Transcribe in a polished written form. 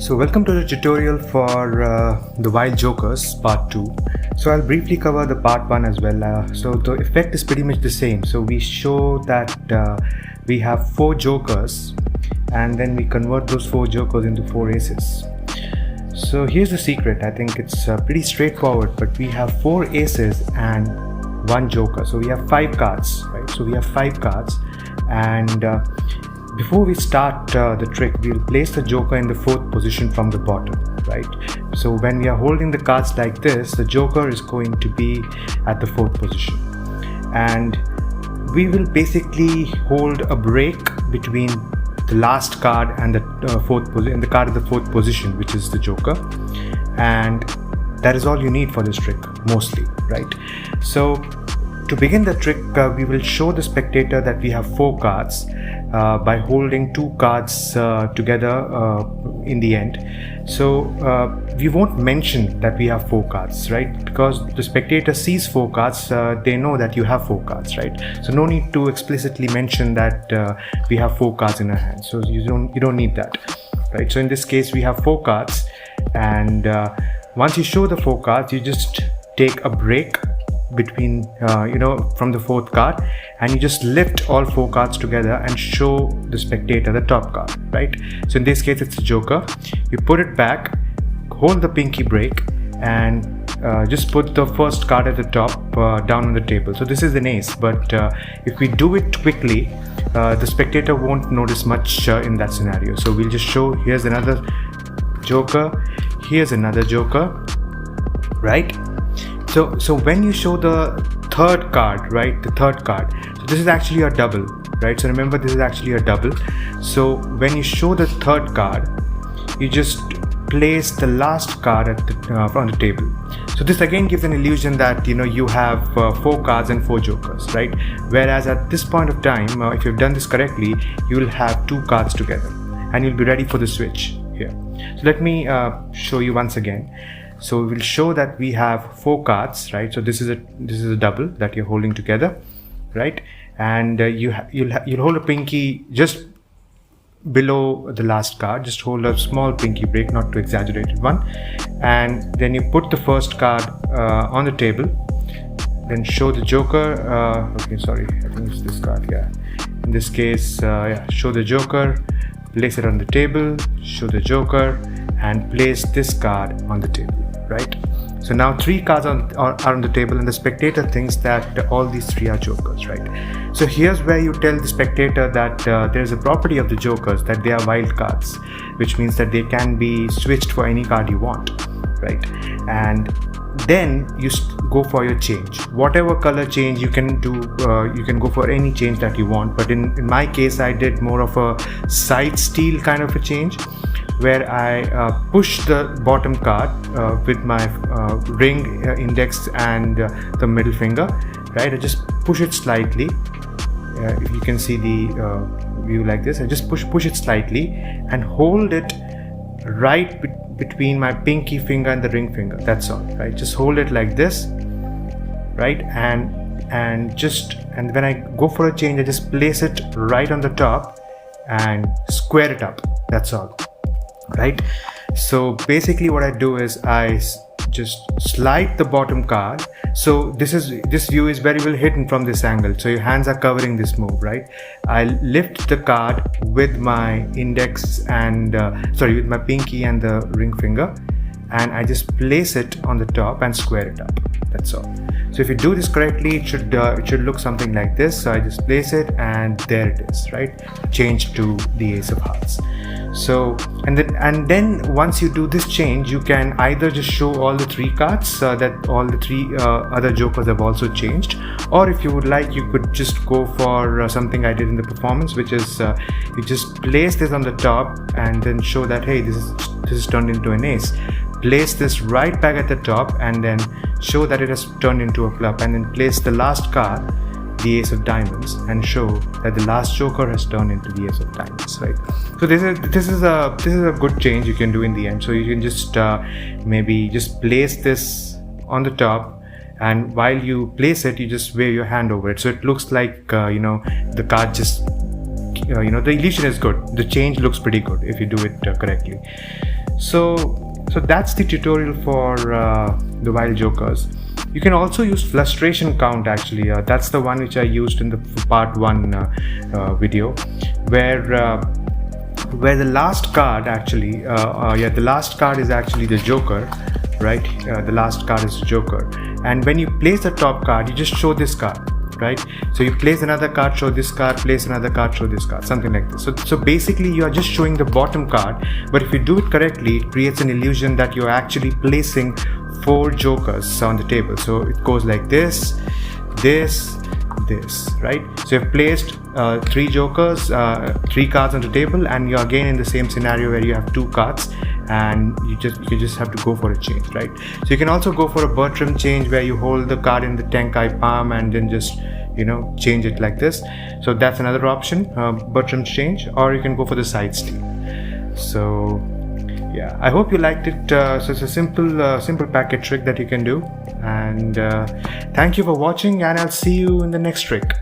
So welcome to the tutorial for the Wild Jokers part 2. So I'll briefly cover the part 1 as well. So the effect is pretty much the same. So we show that we have 4 jokers and then we convert those 4 jokers into 4 aces. So here's the secret. I think it's pretty straightforward, but we have 4 aces and 1 joker. So we have 5 cards, right? So we have 5 cards, and before we start the trick, we'll place the joker in the 4th position from the bottom, right? So when we are holding the cards like this, the joker is going to be at the 4th position, and we will basically hold a break between the last card and the 4th position, the card at the 4th position, which is the joker, and that is all you need for this trick mostly, right? So to begin the trick, we will show the spectator that we have 4 cards by holding 2 cards together in the end. So we won't mention that we have 4 cards, right? Because the spectator sees 4 cards, they know that you have 4 cards, right? So no need to explicitly mention that we have 4 cards in our hand. So you don't need that, right? So in this case, we have 4 cards, and once you show the 4 cards, you just take a break between from the 4th card, and you just lift all 4 cards together and show the spectator the top card, right? So in this case, it's a joker. You put it back, hold the pinky break, and just put the first card at the top down on the table. So this is an ace, but if we do it quickly, the spectator won't notice much in that scenario. So we'll just show, here's another joker, here's another joker, right? So when you show the 3rd card, right, the 3rd card, so this is actually a double, right? So remember, this is actually a double. So when you show the 3rd card, you just place the last card at the on the table. So this again gives an illusion that you have 4 cards and 4 jokers, right? Whereas at this point of time, if you've done this correctly, you will have 2 cards together, and you'll be ready for the switch here. So let me show you once again. So we will show that we have 4 cards, right? So this is a double that you're holding together, right? And you'll hold a pinky just below the last card. Just hold a small pinky break, not too exaggerated one, and then you put the first card on the table. Then show the joker. Okay, sorry, I think it's this card. Yeah, in this case, show the joker, place it on the table, show the joker, and place this card on the table, right? So now 3 cards are on the table, and the spectator thinks that all these 3 are jokers, right? So here's where you tell the spectator that there's a property of the jokers, that they are wild cards, which means that they can be switched for any card you want, right? And then you go for your change. Whatever color change you can do, you can go for any change that you want. But in my case, I did more of a side steal kind of a change, where I push the bottom card with my ring, index, and the middle finger, right? I just push it slightly. If you can see the view like this, I just push it slightly and hold it right between my pinky finger and the ring finger. That's all, right? Just hold it like this, right? And when I go for a change, I just place it right on the top and square it up. That's all, right? So basically what I do is I just slide the bottom card. So this view is very well hidden from this angle, so your hands are covering this move, right? I lift the card with my index and with my pinky and the ring finger, and I just place it on the top and square it up. That's all. So if you do this correctly, it should look something like this. So I just place it, and there it is, right? Change to the ace of hearts. So and then once you do this change, you can either just show all the 3 cards that all the 3 other jokers have also changed, or if you would like, you could just go for something I did in the performance, which is you just place this on the top and then show that, hey, this is turned into an ace. Place this right back at the top and then show that it has turned into a club, and then place the last card, the ace of diamonds, and show that the last joker has turned into the ace of diamonds, right? So this is a good change you can do in the end. So you can just maybe just place this on the top, and while you place it, you just wave your hand over it, so it looks like the card just the illusion is good. The change looks pretty good if you do it correctly. So that's the tutorial for the wild jokers. You can also use frustration count actually. That's the one which I used in the part 1 video, where the last card actually, the last card is actually the joker, right? The last card is the joker, and when you place the top card, you just show this card, right? So you place another card, show this card, place another card, show this card, something like this. So basically you are just showing the bottom card, but if you do it correctly, it creates an illusion that you're actually placing 4 jokers on the table. So it goes like this, right? So you've placed 3 jokers, 3 cards on the table, and you're again in the same scenario where you have 2 cards, and you just have to go for a change, right? So you can also go for a Bertram change, where you hold the card in the Tenkai palm and then just change it like this. So that's another option, Bertram change, or you can go for the side steal. So yeah, I hope you liked it. So it's a simple packet trick that you can do, and thank you for watching, and I'll see you in the next trick.